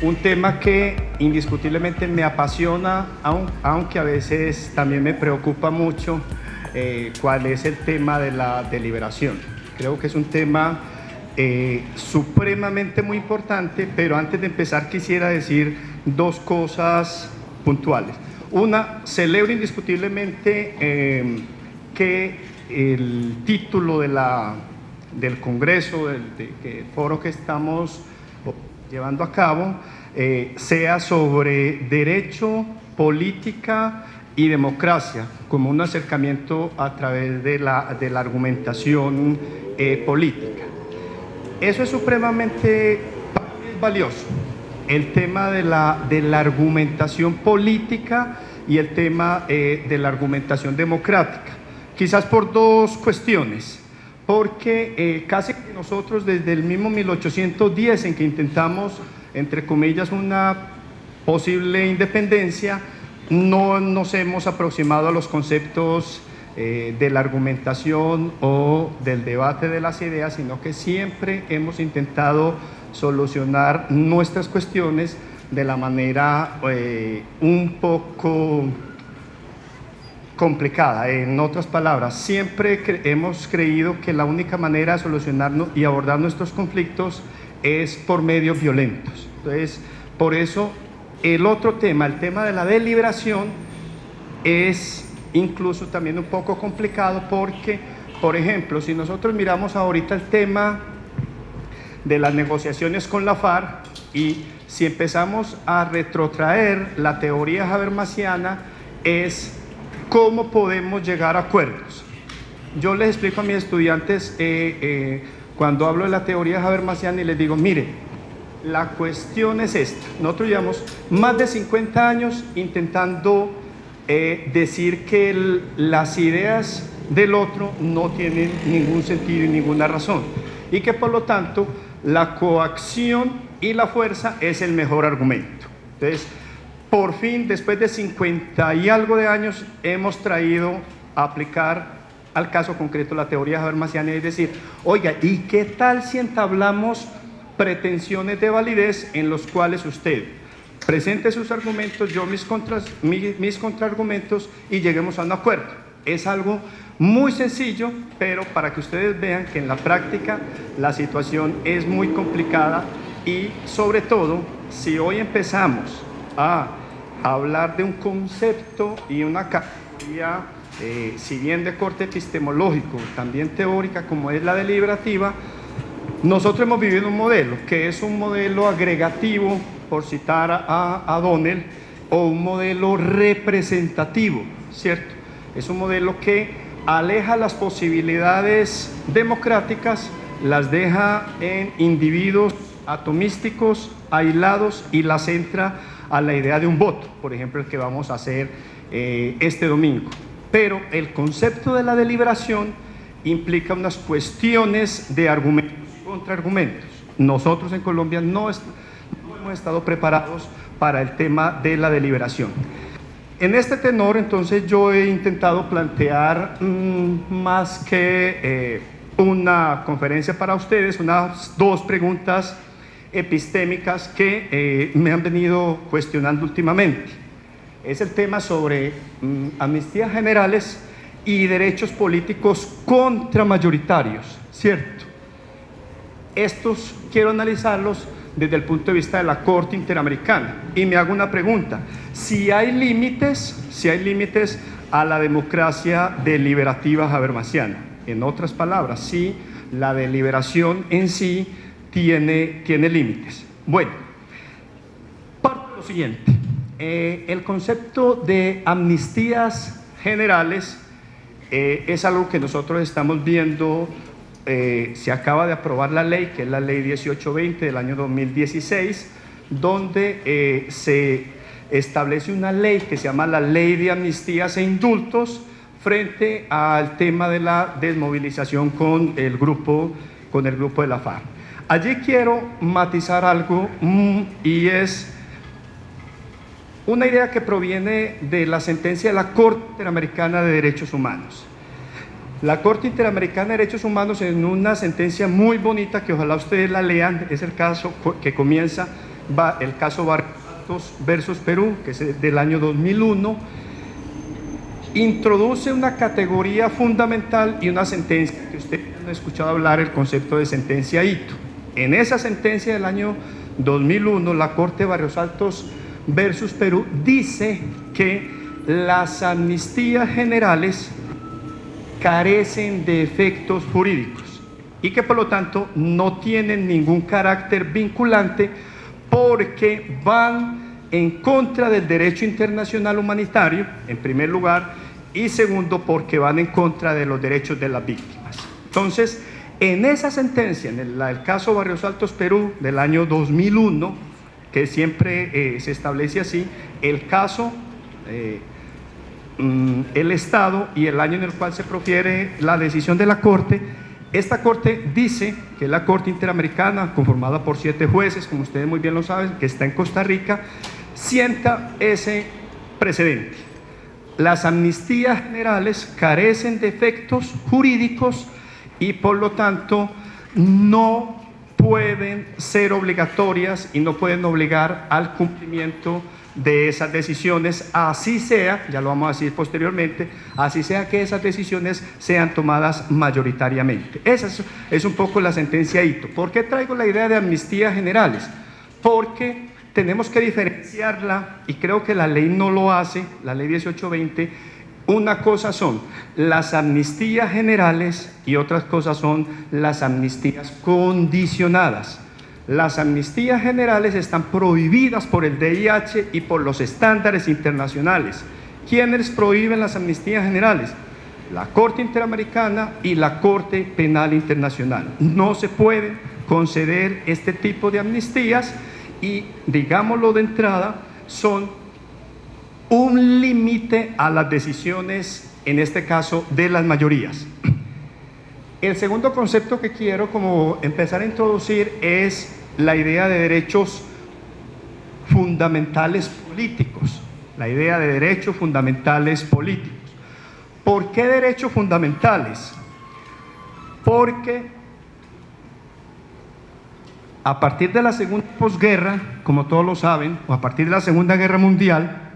un tema que indiscutiblemente me apasiona, aunque a veces también me preocupa mucho, cuál es el tema de la deliberación. Creo que es un tema supremamente muy importante, pero antes de empezar quisiera decir dos cosas puntuales. Una, celebro indiscutiblemente que el título del Congreso, del foro que estamos llevando a cabo, sea sobre derecho, política y democracia, como un acercamiento a través de la argumentación política. Eso es supremamente valioso, el tema de la argumentación política y el tema de la argumentación democrática, quizás por dos cuestiones. Porque casi nosotros desde el mismo 1810 en que intentamos, entre comillas, una posible independencia, no nos hemos aproximado a los conceptos de la argumentación o del debate de las ideas, sino que siempre hemos intentado solucionar nuestras cuestiones de la manera un poco complicada. En otras palabras, siempre hemos creído que la única manera de solucionarnos y abordar nuestros conflictos es por medios violentos. Entonces, por eso el otro tema, el tema de la deliberación, es incluso también un poco complicado porque, por ejemplo, si nosotros miramos ahorita el tema de las negociaciones con la FARC y si empezamos a retrotraer la teoría habermasiana, es cómo podemos llegar a acuerdos. Yo les explico a mis estudiantes cuando hablo de la teoría habermasiana y les digo, mire, la cuestión es esta. Nosotros llevamos más de 50 años intentando decir que las ideas del otro no tienen ningún sentido y ninguna razón, y que por lo tanto la coacción y la fuerza es el mejor argumento. Entonces, por fin, después de 50 y algo de años, hemos traído a aplicar al caso concreto la teoría habermasiana y decir, oiga, ¿y qué tal si entablamos pretensiones de validez en los cuales usted presente sus argumentos, yo mis contraargumentos y lleguemos a un acuerdo? Es algo muy sencillo, pero para que ustedes vean que en la práctica la situación es muy complicada y sobre todo, si hoy empezamos a hablar de un concepto y una categoría, si bien de corte epistemológico, también teórica, como es la deliberativa, nosotros hemos vivido un modelo que es un modelo agregativo, por citar a Donnell, o un modelo representativo, ¿cierto? Es un modelo que aleja las posibilidades democráticas, las deja en individuos atomísticos, aislados, y las centra a la idea de un voto, por ejemplo, el que vamos a hacer este domingo. Pero el concepto de la deliberación implica unas cuestiones de argumentos y contraargumentos. Nosotros en Colombia no hemos estado preparados para el tema de la deliberación. En este tenor, entonces, yo he intentado plantear más que una conferencia para ustedes, unas dos preguntas epistémicas que me han venido cuestionando últimamente. Es el tema sobre amnistías generales y derechos políticos contramayoritarios, ¿cierto? Estos quiero analizarlos desde el punto de vista de la Corte Interamericana y me hago una pregunta: si hay límites a la democracia deliberativa habermasiana. En otras palabras, si la deliberación en sí tiene límites. Bueno, parte de lo siguiente. El concepto de amnistías generales es algo que nosotros estamos viendo. Se acaba de aprobar la ley, que es la ley 1820 del año 2016, donde se establece una ley que se llama la Ley de Amnistías e Indultos frente al tema de la desmovilización con el grupo de la FARC. Allí quiero matizar algo y es una idea que proviene de la sentencia de la Corte Interamericana de Derechos Humanos. La Corte Interamericana de Derechos Humanos, en una sentencia muy bonita que ojalá ustedes la lean, es el caso que comienza el caso Barrios Altos versus Perú, que es del año 2001, introduce una categoría fundamental y una sentencia que ustedes han escuchado hablar, el concepto de sentencia hito. En esa sentencia del año 2001, la Corte Barrios Altos versus Perú dice que las amnistías generales carecen de efectos jurídicos y que por lo tanto no tienen ningún carácter vinculante porque van en contra del derecho internacional humanitario, en primer lugar, y segundo, porque van en contra de los derechos de las víctimas. Entonces, en esa sentencia, en el caso Barrios Altos Perú del año 2001, que siempre se establece así, el caso, el estado y el año en el cual se profiere la decisión de la Corte. Esta Corte dice que la Corte Interamericana, conformada por 7 jueces, como ustedes muy bien lo saben, que está en Costa Rica, sienta ese precedente. Las amnistías generales carecen de efectos jurídicos y por lo tanto no pueden ser obligatorias y no pueden obligar al cumplimiento de esas decisiones, así sea, ya lo vamos a decir posteriormente, así sea que esas decisiones sean tomadas mayoritariamente. Esa es un poco la sentencia hito. ¿Por qué traigo la idea de amnistías generales? Porque tenemos que diferenciarla, y creo que la ley no lo hace, la ley 1820, una cosa son las amnistías generales y otras cosas son las amnistías condicionadas. Las amnistías generales están prohibidas por el DIH y por los estándares internacionales. ¿Quiénes prohíben las amnistías generales? La Corte Interamericana y la Corte Penal Internacional. No se pueden conceder este tipo de amnistías y, digámoslo de entrada, son un límite a las decisiones, en este caso, de las mayorías. El segundo concepto que quiero como empezar a introducir es la idea de derechos fundamentales políticos. La idea de derechos fundamentales políticos. ¿Por qué derechos fundamentales? Porque a partir de la segunda posguerra, como todos lo saben, o a partir de la Segunda Guerra Mundial,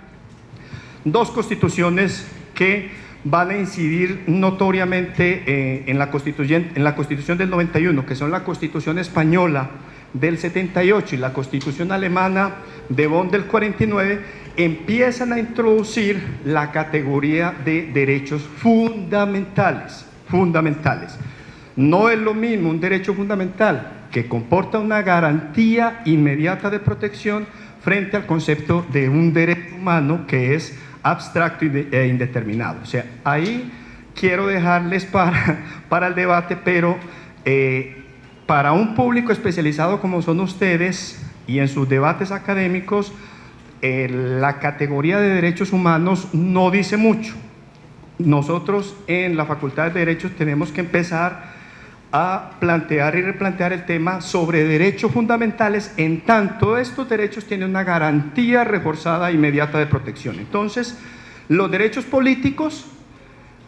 dos constituciones que van a incidir notoriamente en la Constitución del 91, que son la Constitución española del 78 y la Constitución alemana de Bonn del 49, empiezan a introducir la categoría de derechos fundamentales. No es lo mismo un derecho fundamental que comporta una garantía inmediata de protección frente al concepto de un derecho humano que es abstracto e indeterminado. O sea, ahí quiero dejarles para el debate, pero para un público especializado como son ustedes y en sus debates académicos, la categoría de derechos humanos no dice mucho. Nosotros en la Facultad de Derecho tenemos que empezar a plantear y replantear el tema sobre derechos fundamentales, en tanto estos derechos tienen una garantía reforzada inmediata de protección. Entonces, los derechos políticos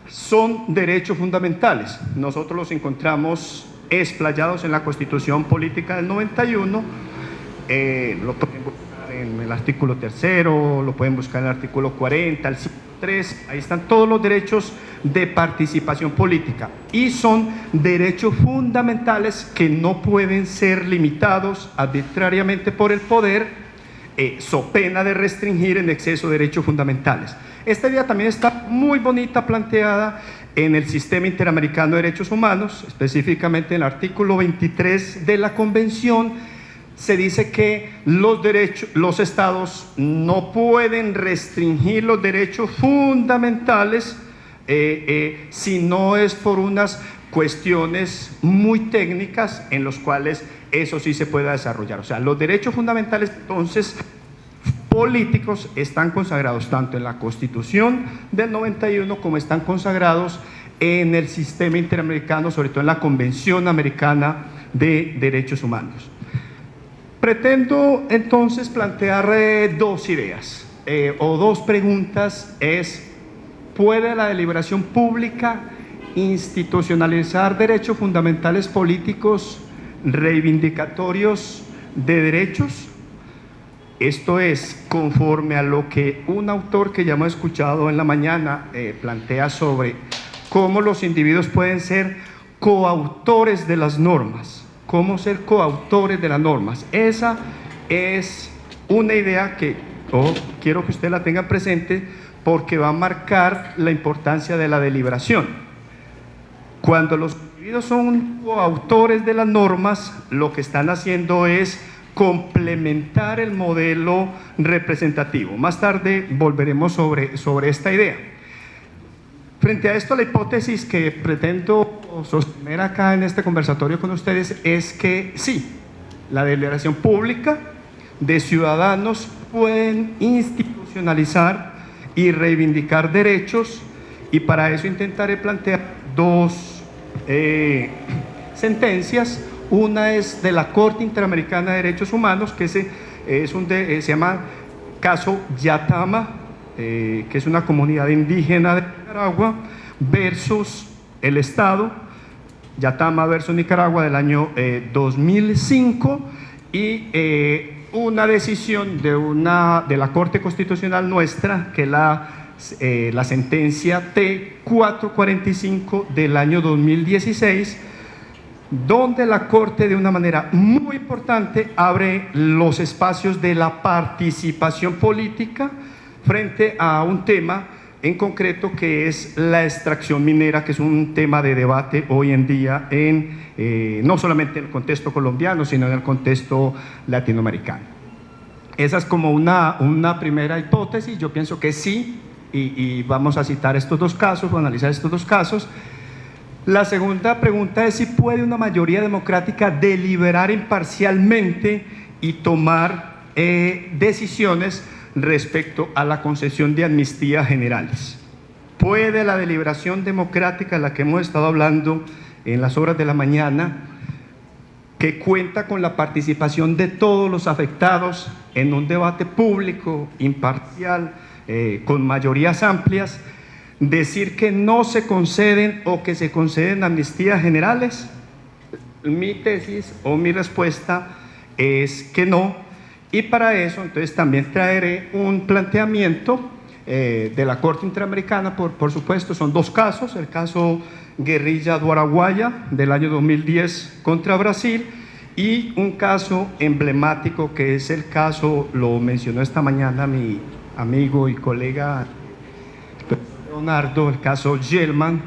son derechos fundamentales. Nosotros los encontramos explayados en la Constitución Política del 91, lo pueden buscar en el artículo 3, lo pueden buscar en el artículo 40, el 3, ahí están todos los derechos de participación política y son derechos fundamentales que no pueden ser limitados arbitrariamente por el poder, so pena de restringir en exceso derechos fundamentales. Esta idea también está muy bonita planteada en el Sistema Interamericano de Derechos Humanos, específicamente en el artículo 23 de la Convención. Se dice que los estados no pueden restringir los derechos fundamentales si no es por unas cuestiones muy técnicas en los cuales eso sí se pueda desarrollar. O sea, los derechos fundamentales, entonces, políticos están consagrados tanto en la Constitución del 91 como están consagrados en el sistema interamericano, sobre todo en la Convención Americana de Derechos Humanos. Pretendo entonces plantear dos ideas o dos preguntas. ¿Puede la deliberación pública institucionalizar derechos fundamentales políticos reivindicatorios de derechos? Esto es conforme a lo que un autor que ya hemos escuchado en la mañana plantea sobre cómo los individuos pueden ser coautores de las normas. Cómo ser coautores de las normas. Esa es una idea que quiero que usted la tenga presente porque va a marcar la importancia de la deliberación. Cuando los individuos son coautores de las normas, lo que están haciendo es complementar el modelo representativo. Más tarde volveremos sobre esta idea. Frente a esto, la hipótesis que pretendo sostener acá en este conversatorio con ustedes es que sí, la deliberación pública de ciudadanos pueden institucionalizar y reivindicar derechos, y para eso intentaré plantear dos sentencias. Una es de la Corte Interamericana de Derechos Humanos, que se llama caso Yatama, que es una comunidad indígena de Nicaragua, versus el Estado, Yatama versus Nicaragua del año 2005, y una decisión de la Corte Constitucional nuestra, que es la sentencia T445 del año 2016, donde la Corte de una manera muy importante abre los espacios de la participación política frente a un tema en concreto que es la extracción minera, que es un tema de debate hoy en día no solamente en el contexto colombiano, sino en el contexto latinoamericano. Esa es como una primera hipótesis. Yo pienso que sí, y vamos a citar estos dos casos, o analizar estos dos casos. La segunda pregunta es si puede una mayoría democrática deliberar imparcialmente y tomar decisiones respecto a la concesión de amnistías generales. ¿Puede la deliberación democrática, de la que hemos estado hablando en las horas de la mañana, que cuenta con la participación de todos los afectados en un debate público, imparcial, con mayorías amplias, decir que no se conceden o que se conceden amnistías generales? Mi tesis o mi respuesta es que no, y para eso entonces también traeré un planteamiento de la Corte Interamericana. Por supuesto, son dos casos: el caso Guerrilla do Araguaia del año 2010 contra Brasil, y un caso emblemático que es el caso, lo mencionó esta mañana mi amigo y colega Leonardo, el caso Hellman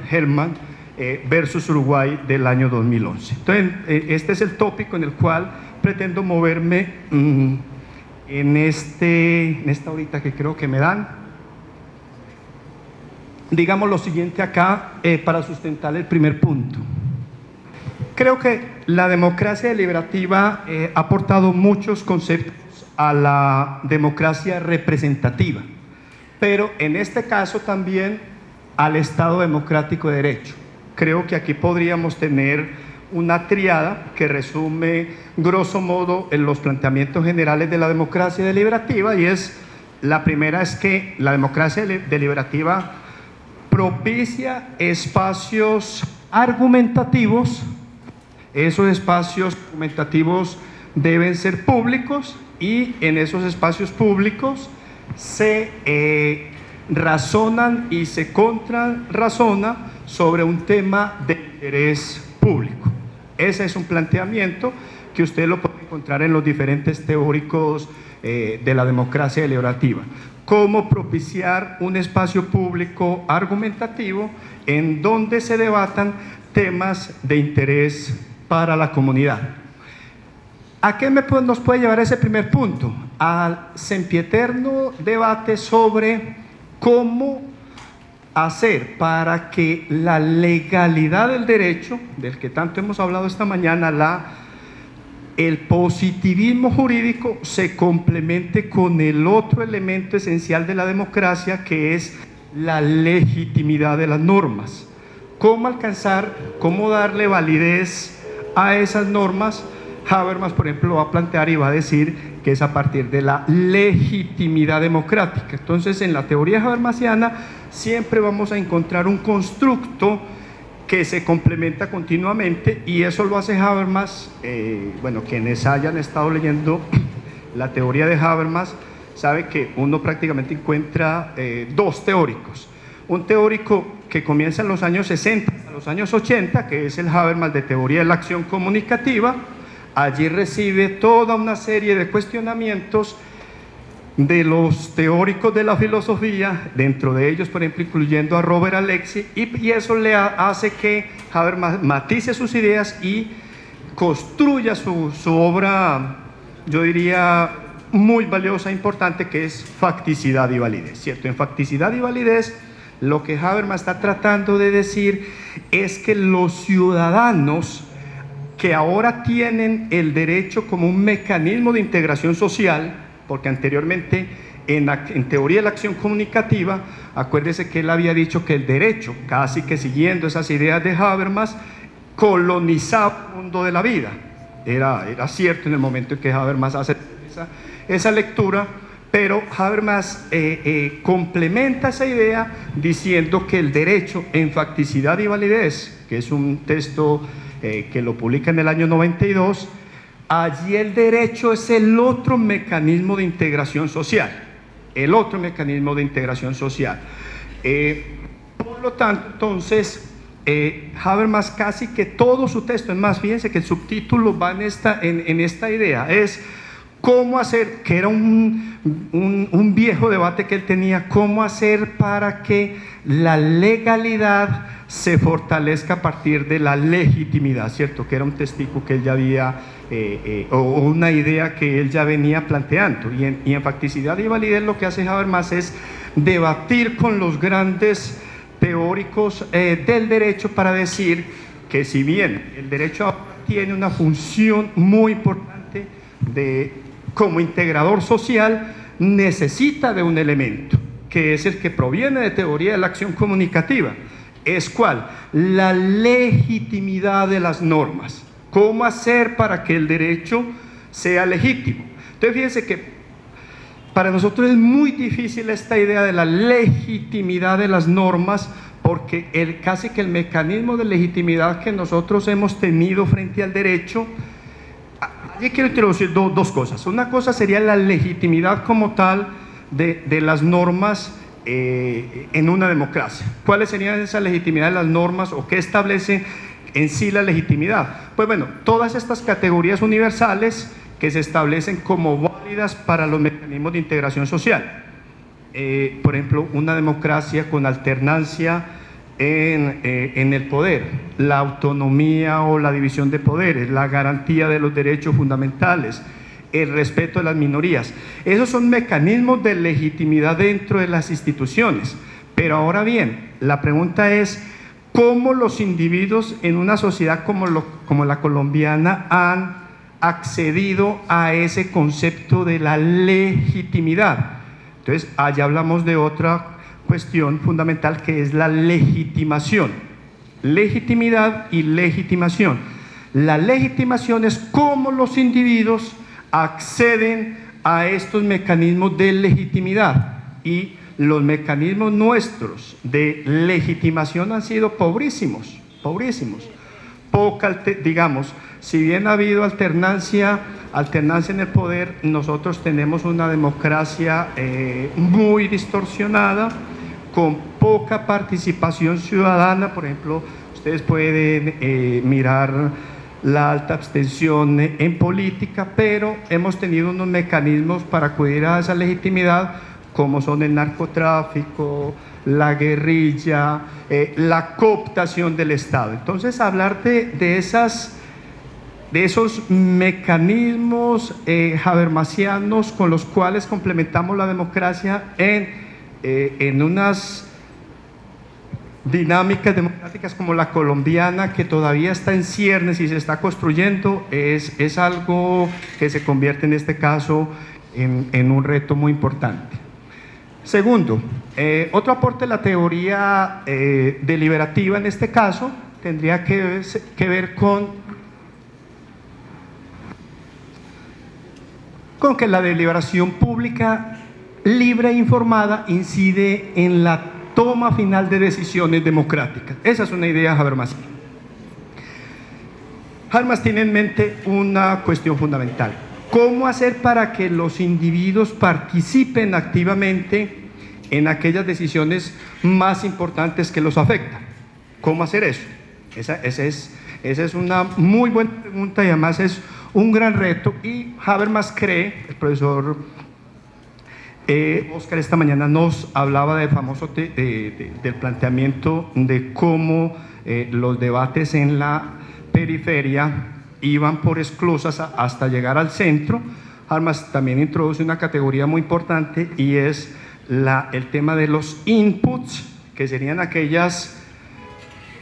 versus Uruguay del año 2011. Entonces, este es el tópico en el cual pretendo moverme en esta horita que creo que me dan. Digamos lo siguiente acá para sustentar el primer punto. Creo que la democracia deliberativa ha aportado muchos conceptos a la democracia representativa, pero en este caso también al Estado democrático de derecho. Creo que aquí podríamos tener una triada que resume grosso modo en los planteamientos generales de la democracia deliberativa, y la primera es que la democracia deliberativa propicia espacios argumentativos. Esos espacios argumentativos deben ser públicos, y en esos espacios públicos se razonan y se contrarrazona sobre un tema de interés público. Ese es un planteamiento que usted lo puede encontrar en los diferentes teóricos de la democracia deliberativa. Cómo propiciar un espacio público argumentativo en donde se debatan temas de interés para la comunidad. ¿A qué nos puede llevar ese primer punto? Al sempiterno debate sobre cómo hacer para que la legalidad del derecho, del que tanto hemos hablado esta mañana, el positivismo jurídico, se complemente con el otro elemento esencial de la democracia, que es la legitimidad de las normas. ¿Cómo alcanzar, cómo darle validez a esas normas? Habermas, por ejemplo, va a plantear y va a decir que es a partir de la legitimidad democrática. Entonces, en la teoría habermasiana siempre vamos a encontrar un constructo que se complementa continuamente, y eso lo hace Habermas. Bueno, quienes hayan estado leyendo la teoría de Habermas, sabe que uno prácticamente encuentra dos teóricos. Un teórico que comienza en los años 60 a los años 80, que es el Habermas de teoría de la acción comunicativa. Allí recibe toda una serie de cuestionamientos de los teóricos de la filosofía, dentro de ellos, por ejemplo, incluyendo a Robert Alexy, y eso le hace que Habermas matice sus ideas y construya su obra, yo diría, muy valiosa e importante, que es Facticidad y Validez, ¿cierto? En Facticidad y Validez, lo que Habermas está tratando de decir es que los ciudadanos que ahora tienen el derecho como un mecanismo de integración social, porque anteriormente en teoría de la acción comunicativa, acuérdese que él había dicho que el derecho, casi que siguiendo esas ideas de Habermas, colonizaba el mundo de la vida. Era cierto en el momento en que Habermas hace esa lectura, pero Habermas complementa esa idea diciendo que el derecho en Facticidad y Validez, que es un texto que lo publica en el año 92, allí el derecho es el otro mecanismo de integración social, el otro mecanismo de integración social. Por lo tanto, entonces, Habermas casi que todo su texto, es más, fíjense que el subtítulo va en esta idea, es cómo hacer, que era un viejo debate que él tenía, cómo hacer para que la legalidad se fortalezca a partir de la legitimidad, ¿cierto? Que era un testigo que él ya había, o una idea que él ya venía planteando. Y en Facticidad y Validez lo que hace Habermas es debatir con los grandes teóricos del derecho para decir que si bien el derecho tiene una función muy importante como integrador social, necesita de un elemento, que es el que proviene de teoría de la acción comunicativa. ¿Es cuál? La legitimidad de las normas. ¿Cómo hacer para que el derecho sea legítimo? Entonces fíjense que para nosotros es muy difícil esta idea de la legitimidad de las normas, porque casi que el mecanismo de legitimidad que nosotros hemos tenido frente al derecho. Aquí quiero introducir dos cosas. Una cosa sería la legitimidad como tal de las normas en una democracia. ¿Cuáles serían esa legitimidad de las normas o qué establece en sí la legitimidad? Pues bueno, todas estas categorías universales que se establecen como válidas para los mecanismos de integración social. Por ejemplo, una democracia con alternancia en el poder, la autonomía o la división de poderes, la garantía de los derechos fundamentales, el respeto de las minorías. Esos son mecanismos de legitimidad dentro de las instituciones. Pero ahora bien, la pregunta es, ¿cómo los individuos en una sociedad como la colombiana han accedido a ese concepto de la legitimidad? Entonces, allá hablamos de otra cuestión fundamental, que es la legitimación. Legitimidad y legitimación. La legitimación es cómo los individuos acceden a estos mecanismos de legitimidad, y los mecanismos nuestros de legitimación han sido pobrísimos. Digamos, si bien ha habido alternancia en el poder, nosotros tenemos una democracia muy distorsionada, con poca participación ciudadana. Por ejemplo, ustedes pueden mirar la alta abstención en política, pero hemos tenido unos mecanismos para acudir a esa legitimidad, como son el narcotráfico, la guerrilla, la cooptación del Estado. Entonces, hablar de esos mecanismos habermasianos con los cuales complementamos la democracia en unas dinámicas democráticas como la colombiana, que todavía está en ciernes y se está construyendo, es algo que se convierte en este caso en un reto muy importante. Segundo, otro aporte de la teoría deliberativa en este caso tendría que ver con que la deliberación pública libre e informada incide en la toma final de decisiones democráticas. Esa es una idea habermasiana. Habermas tiene en mente una cuestión fundamental. ¿Cómo hacer para que los individuos participen activamente en aquellas decisiones más importantes que los afectan? ¿Cómo hacer eso? Esa es una muy buena pregunta y además es un gran reto. Y Habermas cree, el profesor Oscar esta mañana nos hablaba del famoso del planteamiento de cómo los debates en la periferia iban por esclusas hasta llegar al centro. Habermas también introduce una categoría muy importante y es el tema de los inputs, que serían aquellas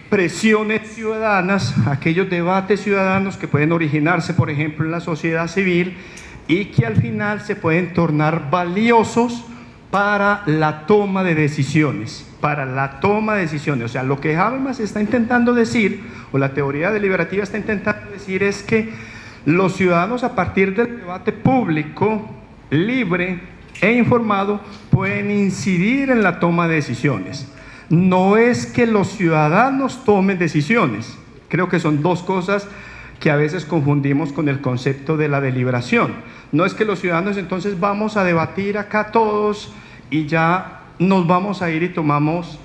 presiones ciudadanas, aquellos debates ciudadanos que pueden originarse, por ejemplo, en la sociedad civil y que al final se pueden tornar valiosos para la toma de decisiones, O sea, lo que Habermas está intentando decir, o la teoría deliberativa está intentando decir, es que los ciudadanos, a partir del debate público, libre e informado, pueden incidir en la toma de decisiones. No es que los ciudadanos tomen decisiones, creo que son dos cosas que a veces confundimos con el concepto de la deliberación. No es que los ciudadanos entonces vamos a debatir acá todos y ya nos vamos a ir y tomamos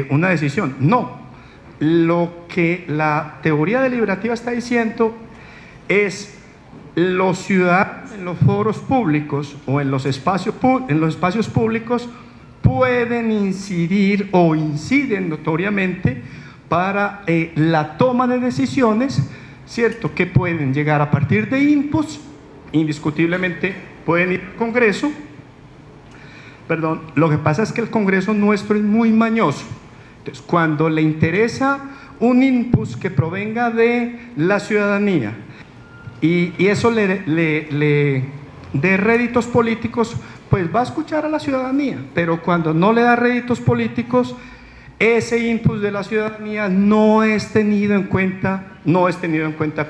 una decisión. No, lo que la teoría deliberativa está diciendo es los ciudadanos en los foros públicos o en los espacios públicos pueden incidir o inciden notoriamente para la toma de decisiones, ¿cierto? Que pueden llegar a partir de inputs, indiscutiblemente pueden ir al Congreso. Perdón, lo que pasa es que el Congreso nuestro es muy mañoso. Entonces, cuando le interesa un input que provenga de la ciudadanía y eso le dé réditos políticos, pues va a escuchar a la ciudadanía, pero cuando no le da réditos políticos, ese input de la ciudadanía no es tenido en cuenta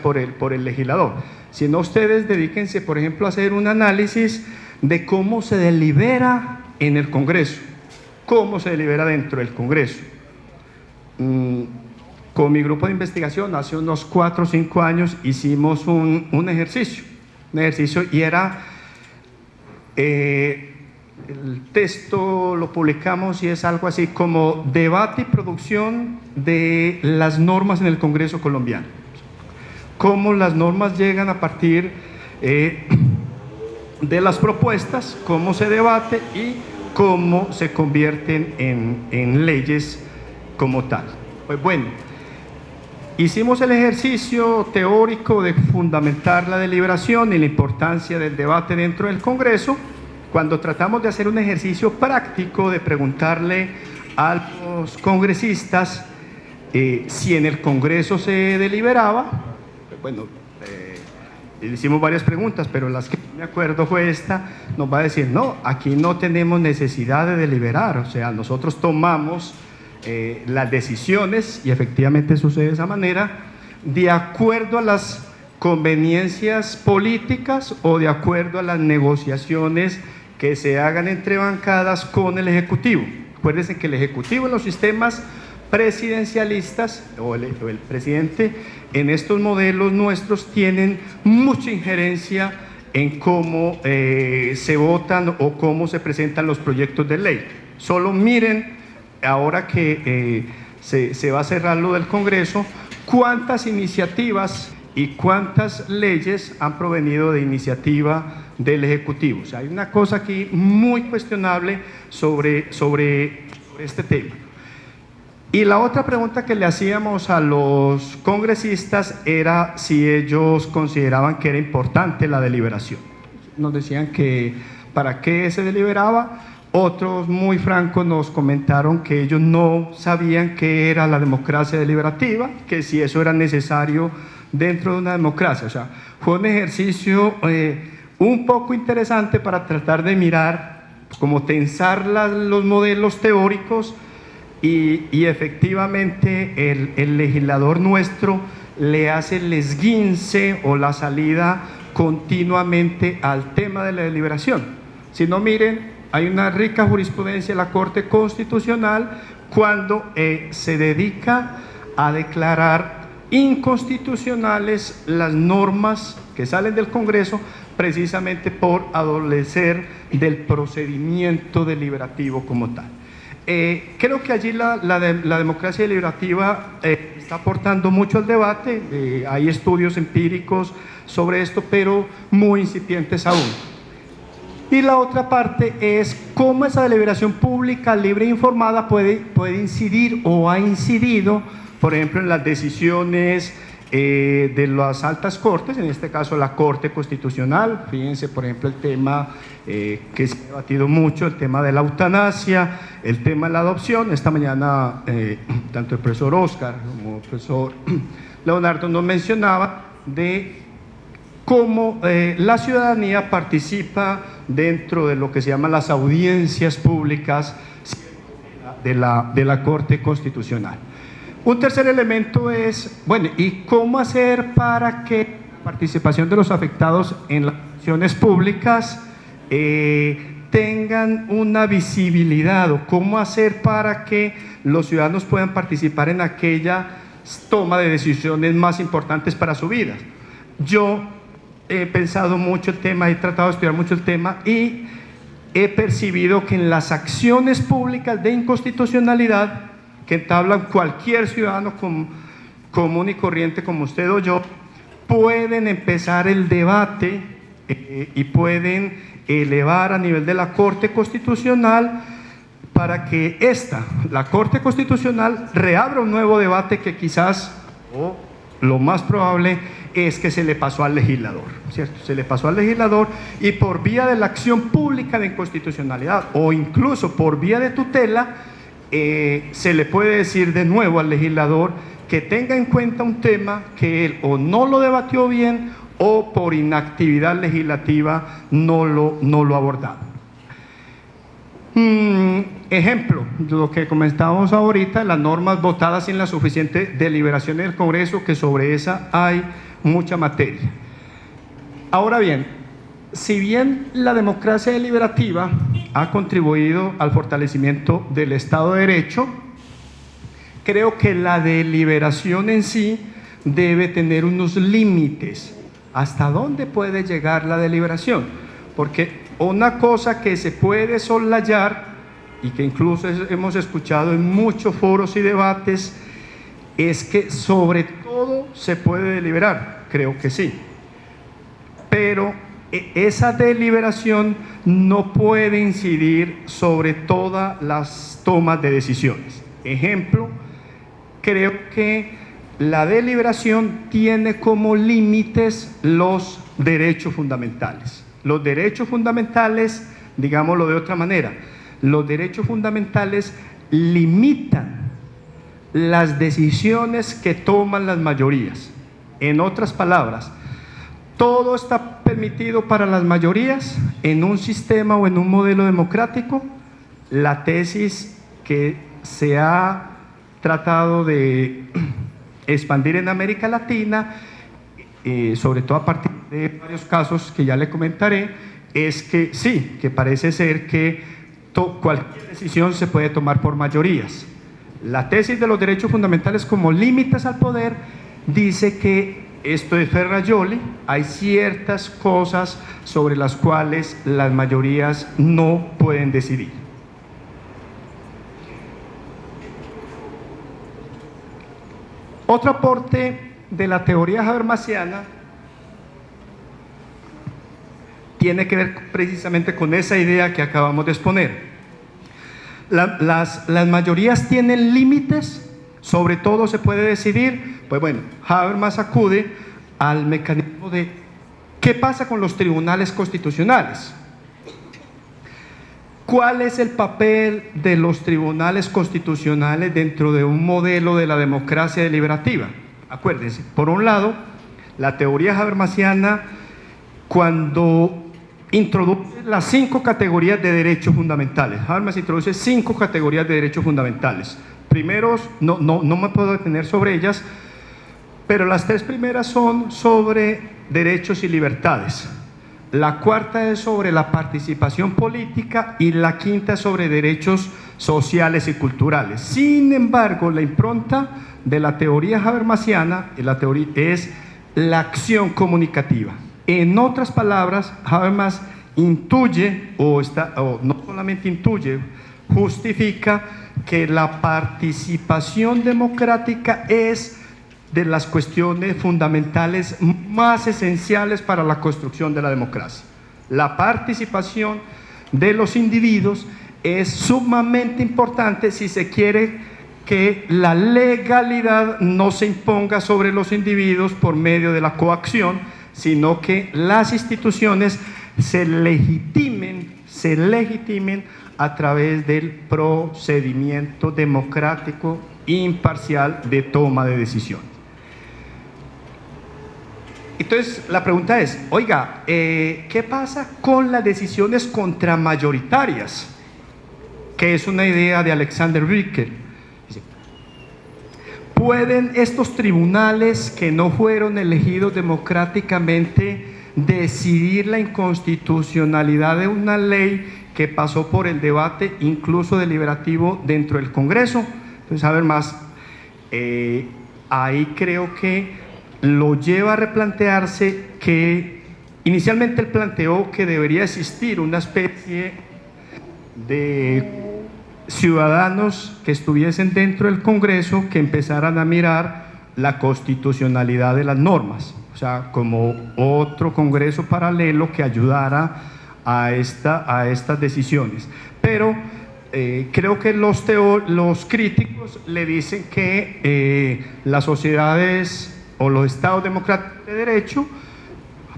por el legislador. Si no, ustedes dedíquense, por ejemplo, a hacer un análisis de cómo se delibera en el Congreso, cómo se delibera dentro del Congreso. Con mi grupo de investigación, hace unos 4 o 5 años, hicimos un ejercicio y era... el texto lo publicamos y es algo así como debate y producción de las normas en el Congreso colombiano. Cómo las normas llegan a partir de las propuestas, cómo se debate y cómo se convierten en leyes como tal. Pues bueno, hicimos el ejercicio teórico de fundamentar la deliberación y la importancia del debate dentro del Congreso. Cuando tratamos de hacer un ejercicio práctico de preguntarle a los congresistas si en el Congreso se deliberaba, bueno, le hicimos varias preguntas, pero las que me acuerdo fue esta, nos va a decir, no, aquí no tenemos necesidad de deliberar, o sea, nosotros tomamos las decisiones, y efectivamente sucede de esa manera, de acuerdo a las conveniencias políticas o de acuerdo a las negociaciones que se hagan entre bancadas con el Ejecutivo. Acuérdense que el Ejecutivo en los sistemas presidencialistas o el presidente en estos modelos nuestros tienen mucha injerencia en cómo se votan o cómo se presentan los proyectos de ley. Solo miren, ahora que se va a cerrar lo del Congreso, cuántas iniciativas y cuántas leyes han provenido de iniciativa del Ejecutivo. O sea, hay una cosa aquí muy cuestionable sobre este tema. Y la otra pregunta que le hacíamos a los congresistas era si ellos consideraban que era importante la deliberación. Nos decían que para qué se deliberaba. Otros muy francos nos comentaron que ellos no sabían qué era la democracia deliberativa, que si eso era necesario dentro de una democracia. O sea, fue un ejercicio un poco interesante para tratar de mirar, como tensar los modelos teóricos y efectivamente el legislador nuestro le hace el esguince o la salida continuamente al tema de la deliberación. Si no, miren, hay una rica jurisprudencia en la Corte Constitucional cuando se dedica a declarar inconstitucionales las normas que salen del Congreso precisamente por adolecer del procedimiento deliberativo como tal. Creo que allí la democracia deliberativa está aportando mucho al debate, hay estudios empíricos sobre esto, pero muy incipientes aún. Y la otra parte es cómo esa deliberación pública, libre e informada puede incidir o ha incidido, por ejemplo, en las decisiones de las altas cortes, en este caso la Corte Constitucional. Fíjense, por ejemplo, el tema que se ha debatido mucho, el tema de la eutanasia, el tema de la adopción. Esta mañana tanto el profesor Oscar como el profesor Leonardo nos mencionaba de cómo la ciudadanía participa dentro de lo que se llaman las audiencias públicas de la Corte Constitucional. Un tercer elemento es, bueno, ¿y cómo hacer para que la participación de los afectados en las acciones públicas tengan una visibilidad? ¿O cómo hacer para que los ciudadanos puedan participar en aquella toma de decisiones más importantes para su vida? Yo he pensado mucho el tema, he tratado de estudiar mucho el tema y he percibido que en las acciones públicas de inconstitucionalidad que entablan cualquier ciudadano común y corriente como usted o yo, pueden empezar el debate y pueden elevar a nivel de la Corte Constitucional para que la Corte Constitucional reabra un nuevo debate que quizás, o lo más probable, es que se le pasó al legislador, ¿cierto? Se le pasó al legislador y por vía de la acción pública de inconstitucionalidad o incluso por vía de tutela, se le puede decir de nuevo al legislador que tenga en cuenta un tema que él o no lo debatió bien o por inactividad legislativa no lo ha abordado. Ejemplo, lo que comentábamos ahorita, las normas votadas sin la suficiente deliberación en el Congreso, que sobre esa hay mucha materia. Ahora bien, si bien la democracia deliberativa ha contribuido al fortalecimiento del Estado de Derecho, creo que la deliberación en sí debe tener unos límites. ¿Hasta dónde puede llegar la deliberación? Porque una cosa que se puede soslayar y que incluso hemos escuchado en muchos foros y debates es que sobre todo se puede deliberar. Creo que sí. Pero esa deliberación no puede incidir sobre todas las tomas de decisiones. Ejemplo, creo que la deliberación tiene como límites los derechos fundamentales. Los derechos fundamentales, digámoslo de otra manera, los derechos fundamentales limitan las decisiones que toman las mayorías. En otras palabras, todo está permitido para las mayorías en un sistema o en un modelo democrático. La tesis que se ha tratado de expandir en América Latina, sobre todo a partir de varios casos que ya le comentaré, es que sí, que parece ser que cualquier decisión se puede tomar por mayorías. La tesis de los derechos fundamentales como límites al poder dice que esto es Ferrajoli, hay ciertas cosas sobre las cuales las mayorías no pueden decidir. Otro aporte de la teoría habermasiana tiene que ver precisamente con esa idea que acabamos de exponer. Las mayorías tienen límites, sobre todo se puede decidir. Pues bueno, Habermas acude al mecanismo de ¿qué pasa con los tribunales constitucionales? ¿Cuál es el papel de los tribunales constitucionales dentro de un modelo de la democracia deliberativa? Acuérdense, por un lado, la teoría habermasiana, cuando introduce las 5 categorías de derechos fundamentales. Habermas introduce 5 categorías de derechos fundamentales. Primeros, no me puedo detener sobre ellas, pero las 3 primeras son sobre derechos y libertades. La cuarta es sobre la participación política y la quinta es sobre derechos sociales y culturales. Sin embargo, la impronta de la teoría habermasiana es la acción comunicativa. En otras palabras, Habermas intuye, o no solamente intuye, justifica que la participación democrática es de las cuestiones fundamentales más esenciales para la construcción de la democracia. La participación de los individuos es sumamente importante si se quiere que la legalidad no se imponga sobre los individuos por medio de la coacción, sino que las instituciones se legitimen a través del procedimiento democrático imparcial de toma de decisiones. Entonces, la pregunta es, oiga, ¿qué pasa con las decisiones contramayoritarias? Que es una idea de Alexander Ricker. ¿Pueden estos tribunales que no fueron elegidos democráticamente decidir la inconstitucionalidad de una ley que pasó por el debate incluso deliberativo dentro del Congreso? Entonces, a ver más, ahí creo que lo lleva a replantearse que inicialmente él planteó que debería existir una especie de ciudadanos que estuviesen dentro del Congreso que empezaran a mirar la constitucionalidad de las normas, o sea, como otro Congreso paralelo que ayudara a estas decisiones. Pero creo que los críticos le dicen que las sociedades o los estados democráticos de derecho,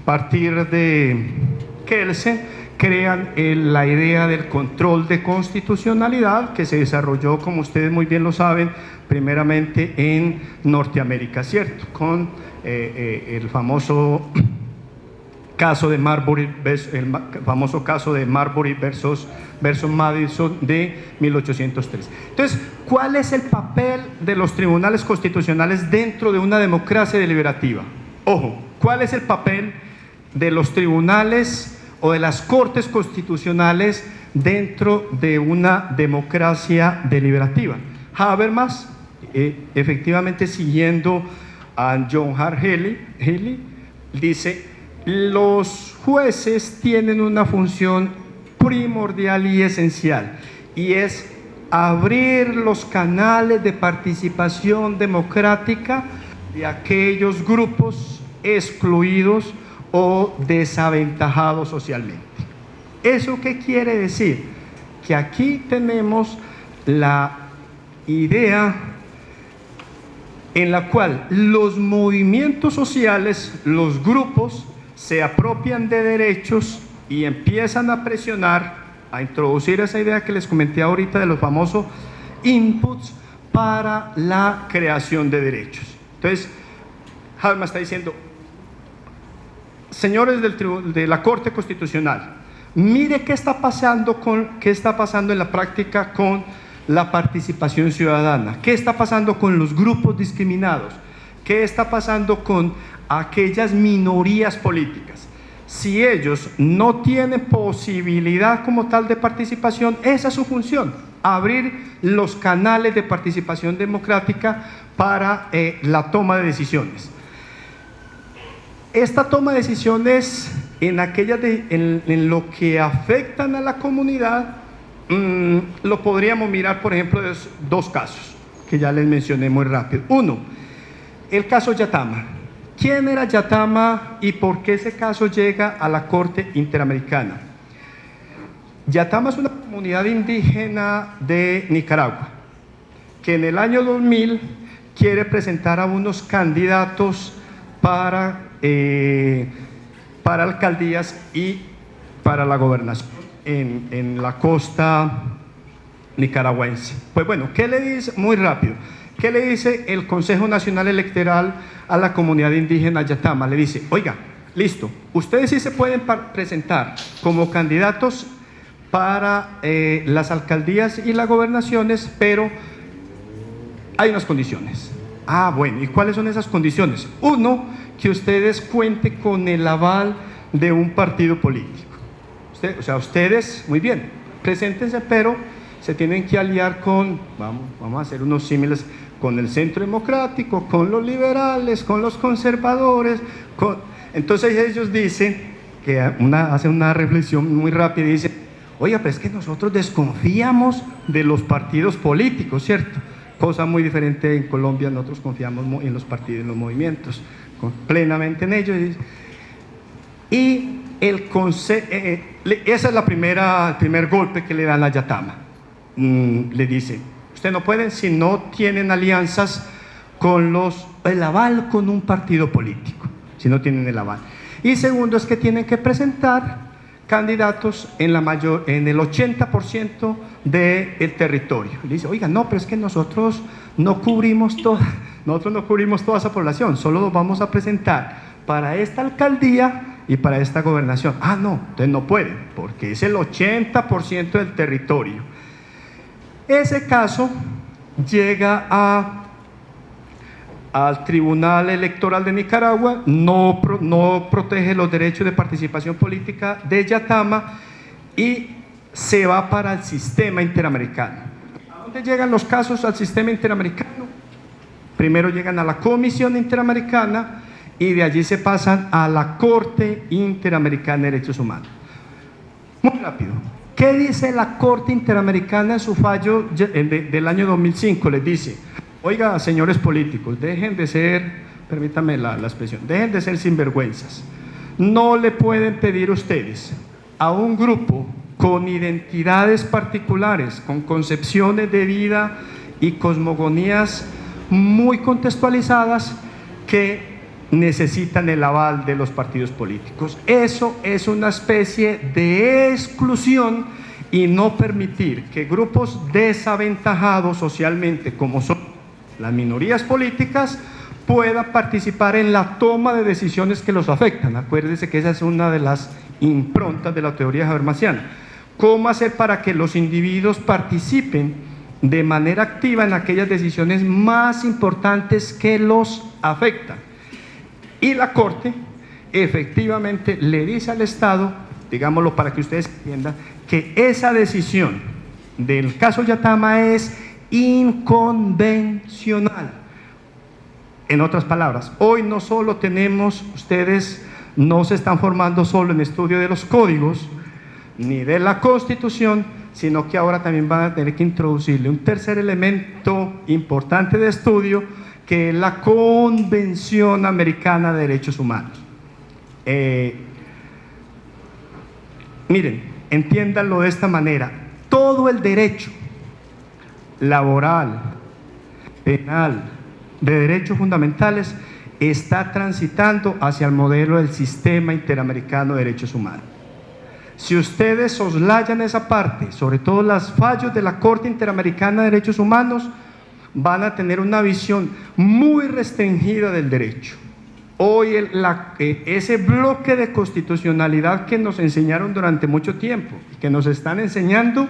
a partir de Kelsen, crean la idea del control de constitucionalidad que se desarrolló, como ustedes muy bien lo saben, primeramente en Norteamérica, ¿cierto? Con el famoso caso de Marbury, versus Madison de 1803. Entonces, ¿cuál es el papel de los tribunales constitucionales dentro de una democracia deliberativa? Ojo, ¿cuál es el papel de los tribunales o de las cortes constitucionales dentro de una democracia deliberativa? Habermas, efectivamente siguiendo a John Hart Haley, dice: los jueces tienen una función primordial y esencial, y es abrir los canales de participación democrática de aquellos grupos excluidos o desaventajados socialmente. ¿Eso qué quiere decir? Que aquí tenemos la idea en la cual los movimientos sociales, los grupos, se apropian de derechos y empiezan a presionar, a introducir esa idea que les comenté ahorita de los famosos inputs para la creación de derechos. Entonces, Habermas está diciendo: señores de la Corte Constitucional, mire qué está pasando en la práctica con la participación ciudadana, qué está pasando con los grupos discriminados, qué está pasando con aquellas minorías políticas. Si ellos no tienen posibilidad como tal de participación, esa es su función, abrir los canales de participación democrática para la toma de decisiones. Esta toma de decisiones en lo que afectan a la comunidad, lo podríamos mirar, por ejemplo, de dos casos que ya les mencioné muy rápido. Uno, el caso Yatama. ¿Quién era Yatama y por qué ese caso llega a la Corte Interamericana? Yatama es una comunidad indígena de Nicaragua que en el año 2000 quiere presentar a unos candidatos para alcaldías y para la gobernación en la costa nicaragüense. Pues bueno, ¿qué le dice? Muy rápido. ¿Qué le dice el Consejo Nacional Electoral a la comunidad indígena Yatama? Le dice: oiga, listo, ustedes sí se pueden presentar como candidatos para las alcaldías y las gobernaciones, pero hay unas condiciones. Ah, bueno, ¿y cuáles son esas condiciones? Uno, que ustedes cuenten con el aval de un partido político. Ustedes, muy bien, preséntense, pero se tienen que aliar con, vamos a hacer unos símiles, con el Centro Democrático, con los liberales, con los conservadores, Entonces ellos dicen, hacen una reflexión muy rápida y dicen, oiga, pero es que nosotros desconfiamos de los partidos políticos, ¿cierto? Cosa muy diferente en Colombia, nosotros confiamos en los partidos, en los movimientos, plenamente en ellos. Y esa es el primer golpe que le dan a Yatama. Le dice, usted no puede si no tienen alianzas con el aval con un partido político, si no tienen el aval. Y segundo es que tienen que presentar candidatos en el 80% del territorio. Le dice, oiga, no, pero es que nosotros no cubrimos toda esa población, solo nos vamos a presentar para esta alcaldía y para esta gobernación. Ah, no, entonces no pueden, porque es el 80% del territorio. Ese caso llega al Tribunal Electoral de Nicaragua, no protege los derechos de participación política de Yatama y se va para el sistema interamericano. ¿A dónde llegan los casos al sistema interamericano? Primero llegan a la Comisión Interamericana y de allí se pasan a la Corte Interamericana de Derechos Humanos. Muy rápido. ¿Qué dice la Corte Interamericana en su fallo del año 2005? Les dice, oiga, señores políticos, dejen de ser, permítame la expresión, dejen de ser sinvergüenzas. No le pueden pedir ustedes a un grupo con identidades particulares, con concepciones de vida y cosmogonías muy contextualizadas que necesitan el aval de los partidos políticos. Eso es una especie de exclusión y no permitir que grupos desaventajados socialmente, como son las minorías políticas, puedan participar en la toma de decisiones que los afectan. Acuérdense que esa es una de las improntas de la teoría habermasiana. ¿Cómo hacer para que los individuos participen de manera activa en aquellas decisiones más importantes que los afectan? Y la Corte efectivamente le dice al Estado, digámoslo para que ustedes entiendan, que esa decisión del caso Yatama es inconvencional. En otras palabras, hoy no solo tenemos, ustedes no se están formando solo en estudio de los códigos ni de la Constitución, sino que ahora también van a tener que introducirle un tercer elemento importante de estudio, que es la Convención Americana de Derechos Humanos. Miren, entiéndanlo de esta manera: todo el derecho laboral, penal, de derechos fundamentales está transitando hacia el modelo del Sistema Interamericano de Derechos Humanos. Si ustedes soslayan esa parte, sobre todo los fallos de la Corte Interamericana de Derechos Humanos, van a tener una visión muy restringida del derecho. Hoy ese bloque de constitucionalidad que nos enseñaron durante mucho tiempo y que nos están enseñando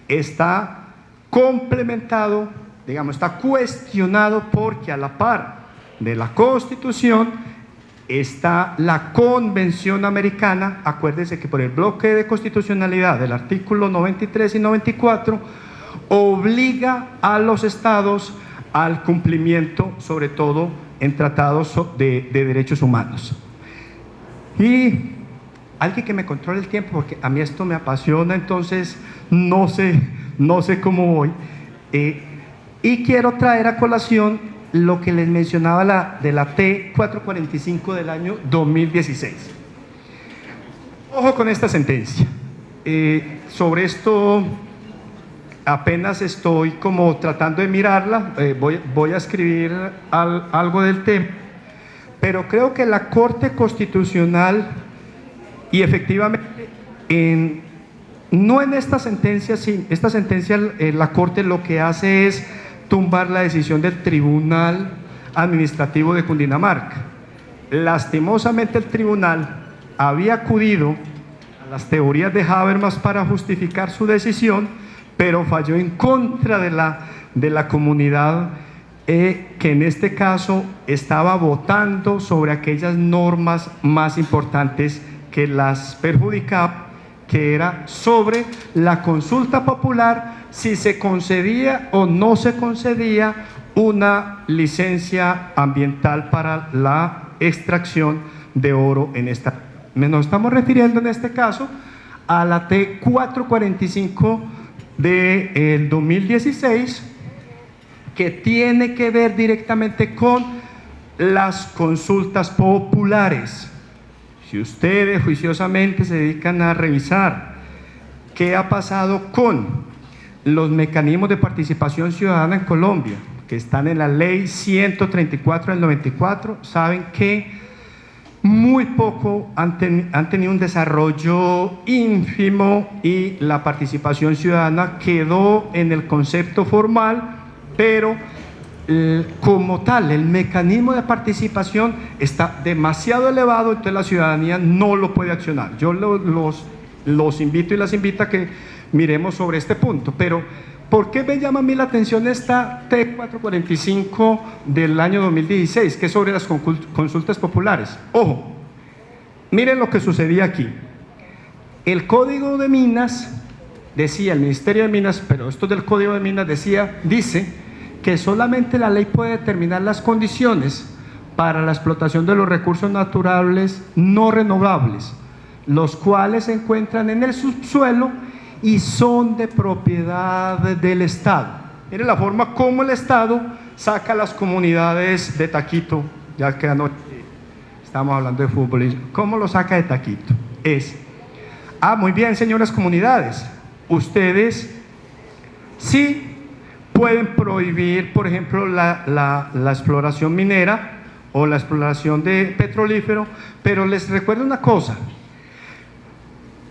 está complementado, digamos, está cuestionado, porque a la par de la Constitución está la Convención Americana. Acuérdense que por el bloque de constitucionalidad del artículo 93 y 94 obliga a los estados al cumplimiento, sobre todo en tratados de derechos humanos. Y alguien que me controle el tiempo, porque a mí esto me apasiona, entonces no sé cómo voy. Y quiero traer a colación lo que les mencionaba de la T445 del año 2016. Ojo con esta sentencia. Sobre esto apenas estoy como tratando de mirarla, voy a escribir algo del tema, pero creo que la Corte Constitucional, y efectivamente no en esta sentencia, sí, esta sentencia la Corte lo que hace es tumbar la decisión del Tribunal Administrativo de Cundinamarca. Lastimosamente el tribunal había acudido a las teorías de Habermas para justificar su decisión, pero falló en contra de la comunidad que en este caso estaba votando sobre aquellas normas más importantes que las perjudicaban, que era sobre la consulta popular, si se concedía o no se concedía una licencia ambiental para la extracción de oro en esta. Nos estamos refiriendo en este caso a la T445 del 2016, que tiene que ver directamente con las consultas populares. Si ustedes juiciosamente se dedican a revisar qué ha pasado con los mecanismos de participación ciudadana en Colombia, que están en la ley 134 del 94, saben que muy poco han tenido un desarrollo ínfimo y la participación ciudadana quedó en el concepto formal, pero como tal, el mecanismo de participación está demasiado elevado, entonces la ciudadanía no lo puede accionar. Yo los invito y las invito a que miremos sobre este punto, pero ¿por qué me llama a mí la atención esta T445 del año 2016, que es sobre las consultas populares? Ojo, miren lo que sucedía aquí. El Código de Minas decía, el Ministerio de Minas, pero esto del Código de Minas dice que solamente la ley puede determinar las condiciones para la explotación de los recursos naturales no renovables, los cuales se encuentran en el subsuelo y son de propiedad del Estado. Miren la forma como el Estado saca a las comunidades de taquito, ya que anoche estamos hablando de fútbol, ¿cómo lo saca de taquito? Muy bien, señoras comunidades, ustedes sí pueden prohibir, por ejemplo, la exploración minera o la exploración de petrolífero, pero les recuerdo una cosa: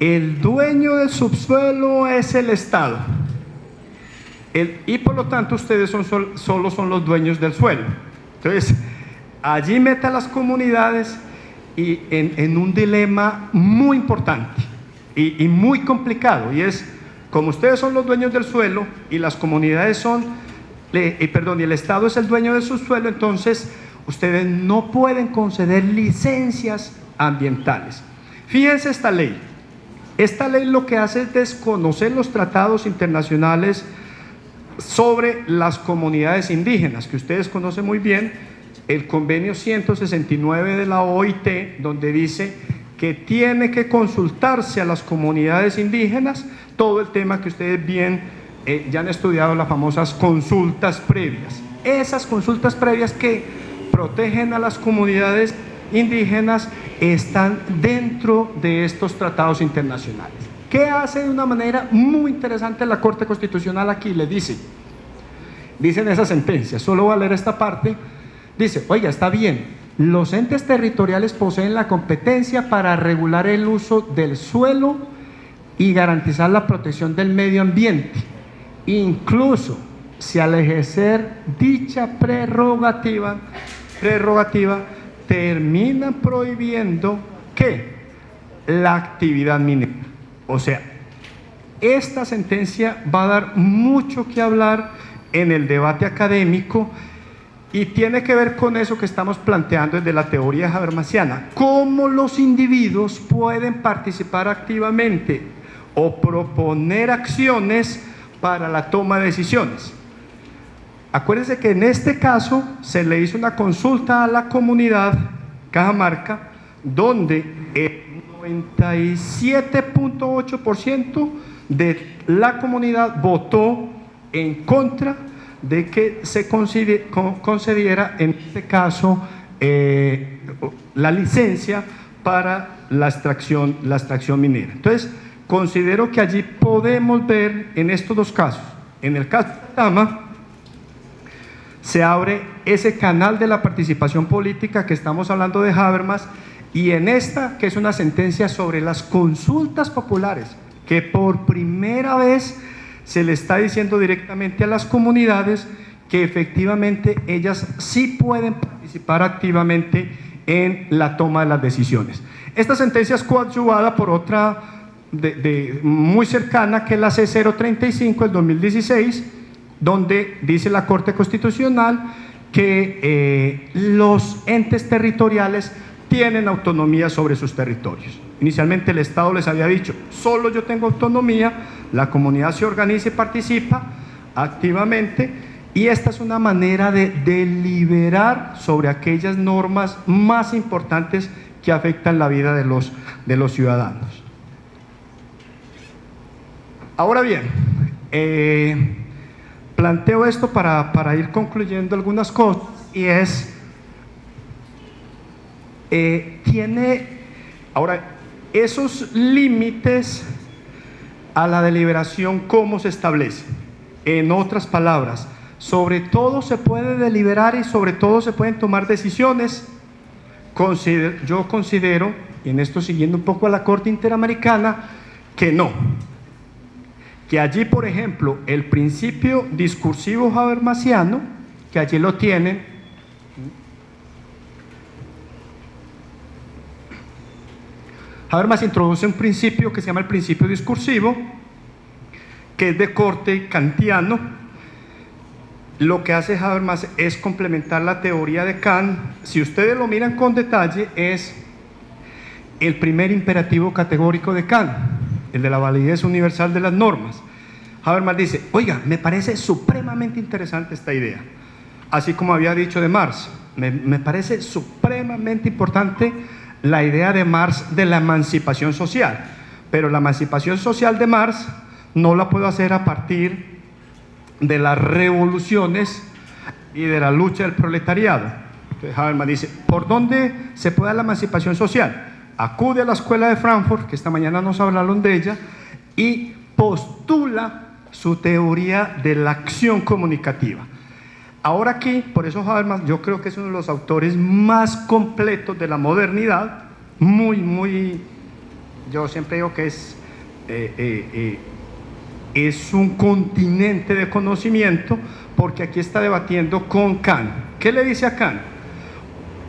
el dueño del subsuelo es el Estado, y por lo tanto ustedes solo son los dueños del suelo. Entonces, allí mete a las comunidades y en un dilema muy importante y muy complicado, y es: como ustedes son los dueños del suelo y las comunidades y el Estado es el dueño del subsuelo, entonces ustedes no pueden conceder licencias ambientales. Fíjense esta ley. Esta ley lo que hace es desconocer los tratados internacionales sobre las comunidades indígenas, que ustedes conocen muy bien, el convenio 169 de la OIT, donde dice que tiene que consultarse a las comunidades indígenas todo el tema que ustedes bien ya han estudiado, las famosas consultas previas. Esas consultas previas que protegen a las comunidades indígenas están dentro de estos tratados internacionales. ¿Qué hace de una manera muy interesante la Corte Constitucional aquí? Le dice en esa sentencia, solo voy a leer esta parte, dice: oiga, está bien, los entes territoriales poseen la competencia para regular el uso del suelo y garantizar la protección del medio ambiente, incluso si al ejercer dicha prerrogativa terminan prohibiendo ¿qué? La actividad minera. O sea, esta sentencia va a dar mucho que hablar en el debate académico y tiene que ver con eso que estamos planteando desde la teoría habermasiana: cómo los individuos pueden participar activamente o proponer acciones para la toma de decisiones. Acuérdense que en este caso se le hizo una consulta a la comunidad Cajamarca, donde el 97.8% de la comunidad votó en contra de que se concediera en este caso la licencia para la extracción minera. Entonces, considero que allí podemos ver en estos dos casos. En el caso de Tama, se abre ese canal de la participación política que estamos hablando de Habermas, y en esta, que es una sentencia sobre las consultas populares, que por primera vez se le está diciendo directamente a las comunidades que efectivamente ellas sí pueden participar activamente en la toma de las decisiones. Esta sentencia es coadyuvada por otra muy cercana, que es la C035 del 2016, donde dice la Corte Constitucional que los entes territoriales tienen autonomía sobre sus territorios. Inicialmente el Estado les había dicho: solo yo tengo autonomía, la comunidad se organiza y participa activamente, y esta es una manera de deliberar sobre aquellas normas más importantes que afectan la vida de los ciudadanos. Ahora bien, planteo esto para ir concluyendo algunas cosas, y es, ahora, esos límites a la deliberación, ¿cómo se establecen? En otras palabras, sobre todo se puede deliberar y sobre todo se pueden tomar decisiones. Yo considero, y en esto siguiendo un poco a la Corte Interamericana, que no. Que allí, por ejemplo, el principio discursivo habermasiano, que allí lo tienen, Habermas introduce un principio que se llama el principio discursivo, que es de corte kantiano. Lo que hace Habermas es complementar la teoría de Kant. Si ustedes lo miran con detalle, es el primer imperativo categórico de Kant, el de la validez universal de las normas. Habermas dice, oiga, me parece supremamente interesante esta idea, así como había dicho de Marx. Me parece supremamente importante la idea de Marx de la emancipación social, pero la emancipación social de Marx no la puedo hacer a partir de las revoluciones y de la lucha del proletariado. Entonces Habermas dice, ¿por dónde se puede dar la emancipación social? Acude a la escuela de Frankfurt, que esta mañana nos hablaron de ella, y postula su teoría de la acción comunicativa. Ahora aquí, por eso Habermas, yo creo que es uno de los autores más completos de la modernidad, yo siempre digo que es un continente de conocimiento, porque aquí está debatiendo con Kant. ¿Qué le dice a Kant?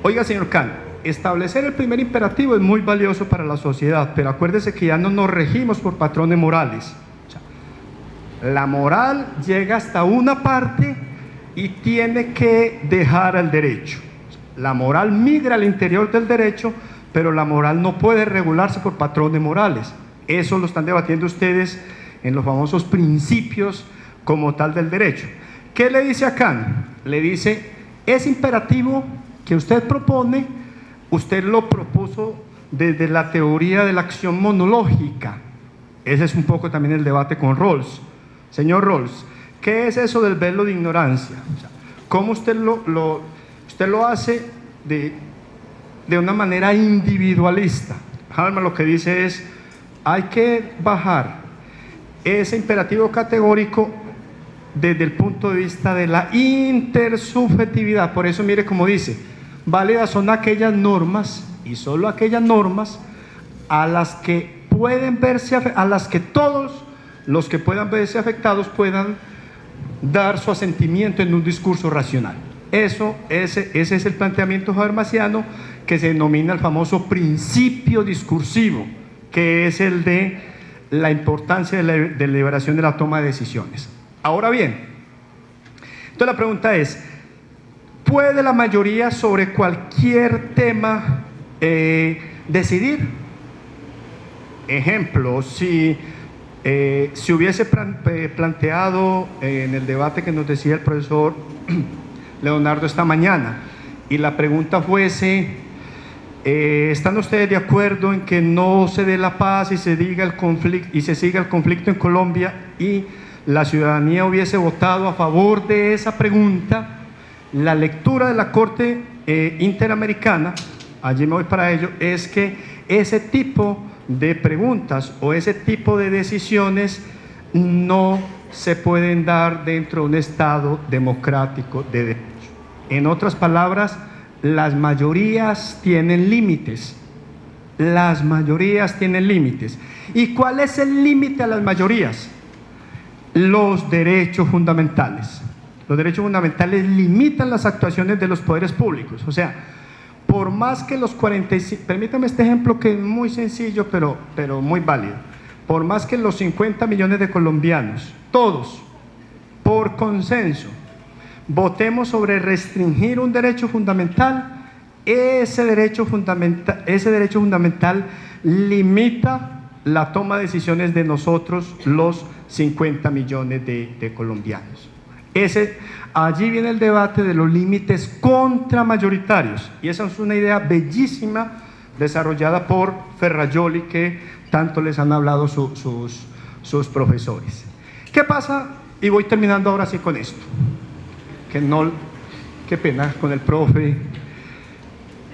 Oiga, señor Kant, establecer el primer imperativo es muy valioso para la sociedad, pero acuérdese que ya no nos regimos por patrones morales. O sea, la moral llega hasta una parte y tiene que dejar al derecho. La moral migra al interior del derecho, pero la moral no puede regularse por patrones morales. Eso lo están debatiendo ustedes en los famosos principios como tal del derecho. ¿Qué le dice a Kant? Le dice, ese imperativo que usted propone, usted lo propuso desde la teoría de la acción monológica. Ese es un poco también el debate con Rawls. Señor Rawls, ¿qué es eso del velo de ignorancia? O sea, ¿cómo usted lo hace de una manera individualista? Habermas lo que dice es, hay que bajar ese imperativo categórico desde el punto de vista de la intersubjetividad. Por eso mire cómo dice, válidas son aquellas normas, y solo aquellas normas a las que pueden verse, a las que todos los que puedan verse afectados puedan dar su asentimiento en un discurso racional. Ese es el planteamiento habermasiano, que se denomina el famoso principio discursivo, que es el de la importancia de la deliberación de la toma de decisiones. Ahora bien, entonces la pregunta es, ¿puede la mayoría sobre cualquier tema decidir? Ejemplo, si hubiese planteado en el debate que nos decía el profesor Leonardo esta mañana, y la pregunta fuese, ¿están ustedes de acuerdo en que no se dé la paz y se siga el conflicto en Colombia? Y la ciudadanía hubiese votado a favor de esa pregunta. La lectura de la Corte Interamericana, allí me voy para ello, es que ese tipo de preguntas o ese tipo de decisiones no se pueden dar dentro de un Estado democrático de derecho. En otras palabras, las mayorías tienen límites. Las mayorías tienen límites. ¿Y cuál es el límite a las mayorías? Los derechos fundamentales. Los derechos fundamentales limitan las actuaciones de los poderes públicos. O sea, por más que los 45, permítame este ejemplo que es muy sencillo, pero muy válido. Por más que los 50 millones de colombianos, todos, por consenso, votemos sobre restringir un derecho fundamental, ese derecho fundamental limita la toma de decisiones de nosotros, los 50 millones de colombianos. Allí viene el debate de los límites contramayoritarios, y esa es una idea bellísima desarrollada por Ferrajoli, que tanto les han hablado sus profesores. ¿Qué pasa? Y voy terminando ahora sí con esto, que no, qué pena con el profe.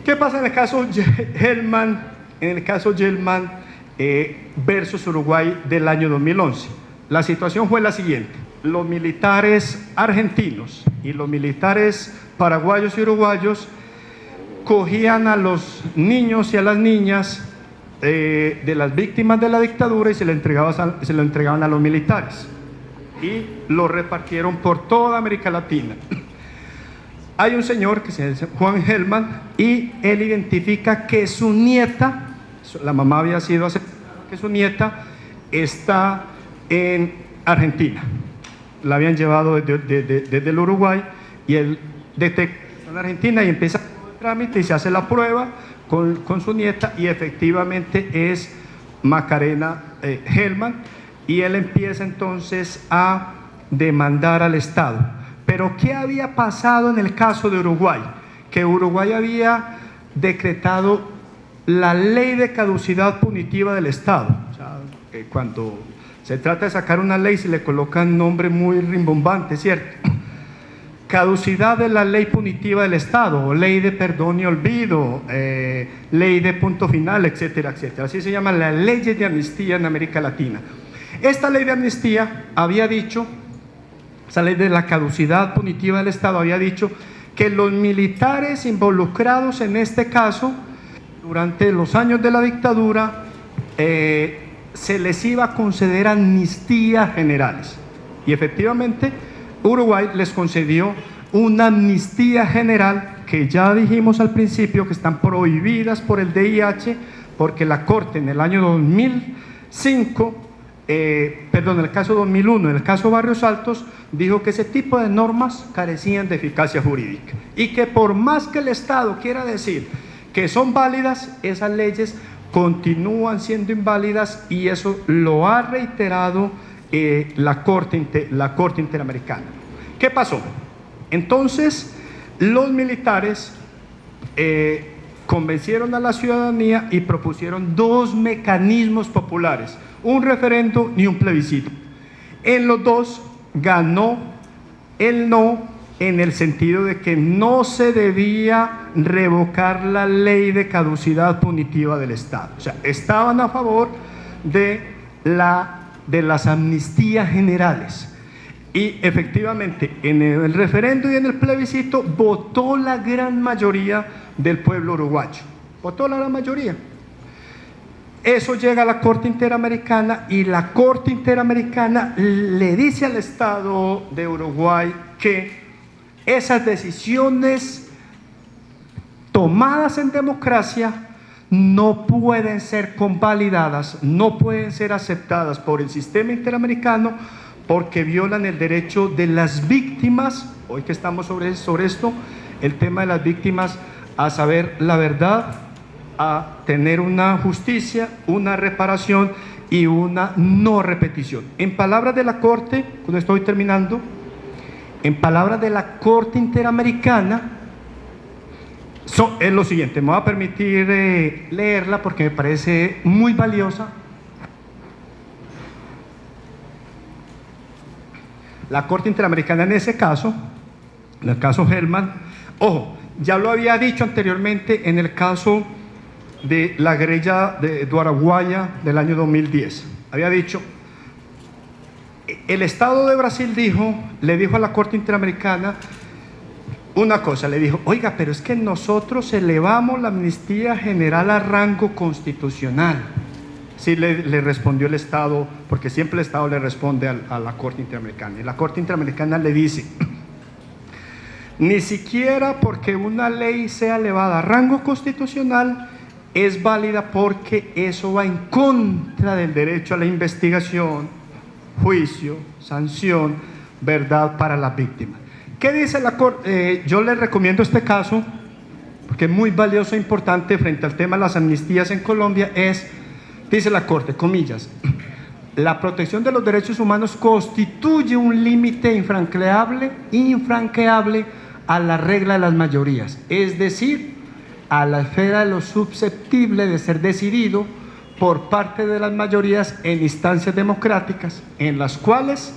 ¿Qué pasa en el caso Gelman, versus Uruguay del año 2011? La situación fue la siguiente: los militares argentinos y los militares paraguayos y uruguayos cogían a los niños y a las niñas de las víctimas de la dictadura y se lo entregaban a los militares y lo repartieron por toda América Latina. Hay un señor que se llama Juan Gelman y él identifica que su nieta, la mamá había sido asesinada, que su nieta está en Argentina. La habían llevado desde el Uruguay y él detecta en Argentina y empieza el trámite y se hace la prueba con su nieta y efectivamente es Macarena Gelman, y él empieza entonces a demandar al Estado. Pero ¿qué había pasado en el caso de Uruguay? Que Uruguay había decretado la ley de caducidad punitiva del Estado. O sea, cuando se trata de sacar una ley se le colocan nombres muy rimbombantes, ¿cierto? Caducidad de la ley punitiva del Estado, ley de perdón y olvido, ley de punto final, etcétera, etcétera. Así se llaman las leyes de amnistía en América Latina. Esta ley de amnistía había dicho, esa ley de la caducidad punitiva del Estado había dicho que los militares involucrados en este caso, durante los años de la dictadura, se les iba a conceder amnistías generales. Y efectivamente, Uruguay les concedió una amnistía general que ya dijimos al principio que están prohibidas por el DIH, porque la Corte en el año 2005, en el caso 2001, en el caso Barrios Altos, dijo que ese tipo de normas carecían de eficacia jurídica y que por más que el Estado quiera decir que son válidas, esas leyes continúan siendo inválidas, y eso lo ha reiterado la Corte Interamericana. ¿Qué pasó? Entonces, los militares convencieron a la ciudadanía y propusieron dos mecanismos populares: un referendo y un plebiscito. En los dos ganó el no, en el sentido de que no se debía revocar la ley de caducidad punitiva del Estado. O sea, estaban a favor de las amnistías generales. Y efectivamente, en el referendo y en el plebiscito votó la gran mayoría del pueblo uruguayo. Votó la gran mayoría. Eso llega a la Corte Interamericana y la Corte Interamericana le dice al Estado de Uruguay que esas decisiones tomadas en democracia no pueden ser convalidadas, no pueden ser aceptadas por el sistema interamericano, porque violan el derecho de las víctimas. Hoy que estamos sobre esto, el tema de las víctimas, a saber la verdad, a tener una justicia, una reparación y una no repetición. En palabras de la Corte, cuando estoy terminando, en palabras de la Corte Interamericana, es lo siguiente. Me voy a permitir leerla porque me parece muy valiosa. La Corte Interamericana en ese caso, en el caso Gelman, ojo, ya lo había dicho anteriormente en el caso de la guerrilla de Araguaia del año 2010. Había dicho, el Estado de Brasil le dijo a la Corte Interamericana una cosa, le dijo: oiga, pero es que nosotros elevamos la amnistía general a rango constitucional. Sí, le respondió el Estado, porque siempre el Estado le responde a la Corte Interamericana. Y la Corte Interamericana le dice: ni siquiera porque una ley sea elevada a rango constitucional es válida, porque eso va en contra del derecho a la investigación, juicio, sanción, verdad para las víctimas. ¿Qué dice la Corte? Yo les recomiendo este caso porque es muy valioso e importante frente al tema de las amnistías en Colombia. Dice la Corte, comillas: la protección de los derechos humanos constituye un límite infranqueable a la regla de las mayorías, es decir, a la esfera de lo susceptible de ser decidido por parte de las mayorías en instancias democráticas, en las cuales,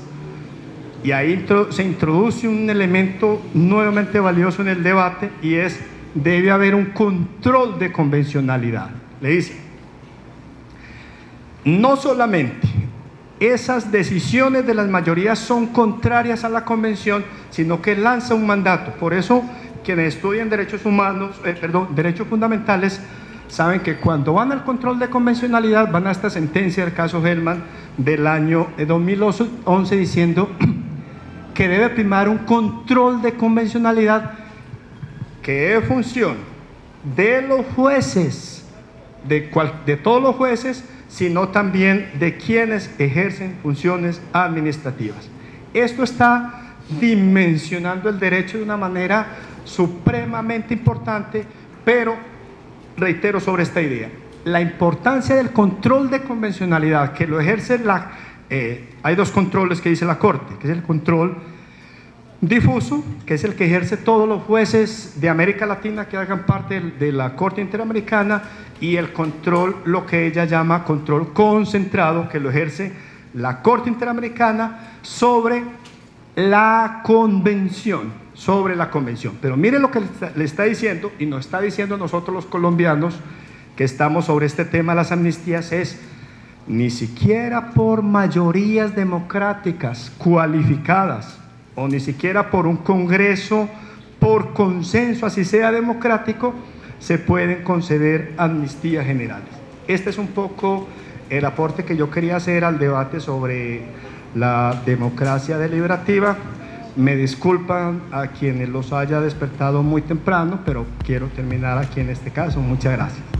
y ahí se introduce un elemento nuevamente valioso en el debate, y es, debe haber un control de convencionalidad. Le dice, no solamente esas decisiones de las mayorías son contrarias a la convención, sino que lanza un mandato. Por eso, quienes estudian derechos fundamentales, saben que cuando van al control de convencionalidad, van a esta sentencia del caso Hellman del año 2011 diciendo que debe primar un control de convencionalidad que es función de los jueces, de todos los jueces, sino también de quienes ejercen funciones administrativas. Esto está dimensionando el derecho de una manera supremamente importante, pero reitero sobre esta idea, la importancia del control de convencionalidad que lo ejerce hay dos controles que dice la Corte, que es el control difuso, que es el que ejerce todos los jueces de América Latina que hagan parte de la Corte Interamericana, y el control, lo que ella llama control concentrado, que lo ejerce la Corte Interamericana sobre la convención, Pero mire lo que le está diciendo, y nos está diciendo nosotros los colombianos que estamos sobre este tema de las amnistías, es ni siquiera por mayorías democráticas cualificadas, o ni siquiera por un Congreso por consenso, así sea democrático, se pueden conceder amnistías generales. Este es un poco el aporte que yo quería hacer al debate sobre la democracia deliberativa. Me disculpan a quienes los haya despertado muy temprano, pero quiero terminar aquí en este caso. Muchas gracias.